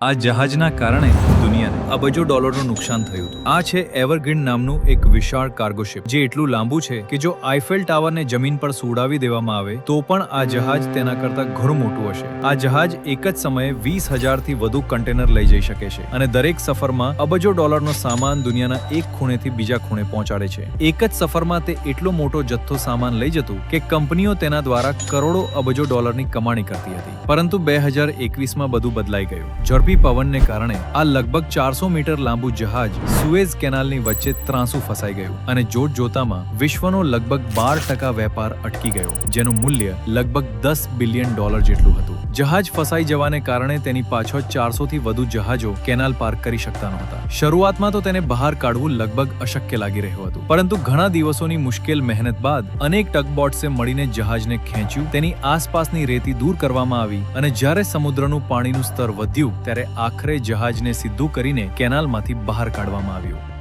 આ જહાજના કારણે દુનિયાને અબજો ડોલરનું નુકસાન થયું હતું. આ છે એવરગ્રીન નામનું એક વિશાળ કાર્ગો શિપ, જે એટલું લાંબુ છે કે જો આઈફેલ ટાવરને જમીન પર સુવડાવી દેવામાં આવે તો પણ આ જહાજ તેના કરતા ઘણું મોટું હશે. આ જહાજ એક જ સમયે 20,000 થી વધુ કન્ટેનર લઈ જઈ શકે છે અને દરેક સફરમાં અબજો ડોલરનો સામાન દુનિયાના એક ખૂણેથી બીજા ખૂણે પહોંચાડે છે. એક જ સફરમાં તે એટલો મોટો જથ્થો સામાન લઈ જતું કે કંપનીઓ તેના દ્વારા કરોડો અબજો ડોલરની કમાણી કરતી હતી. પરંતુ 2021માં બધું બદલાઈ ગયું. ઝડપી પવનને કારણે આ લગભગ 400 મીટર લાંબુ જહાજ સુએઝ કેનાલની વચ્ચે ત્રાંસુ ફસાઈ ગયું અને જોતજોતામાં વિશ્વનો લગભગ 12% વેપાર અટકી ગયો, જેનું મૂલ્ય લગભગ $10 બિલિયન જેટલું હતું. જહાજ ફસાઈ જવાને કારણે તેની પાછળ 400 થી વધુ જહાજો કેનાલ પાર કરી શકતા નહોતા. શરૂઆતમાં તો તેને બહાર કાઢવું લગભગ અશક્ય લાગી રહ્યું હતું, પરંતુ ઘણા દિવસોની મુશ્કેલ મહેનત બાદ અનેક ટગબોટ્સે મળીને જહાજને ખેંચ્યું, તેની આસપાસની રેતી દૂર કરવામાં આવી અને જ્યારે સમુદ્રનું પાણીનું સ્તર વધ્યું ત્યારે આખરે જહાજને સીધું કરીને કેનાલમાંથી બહાર કાઢવામાં આવ્યું.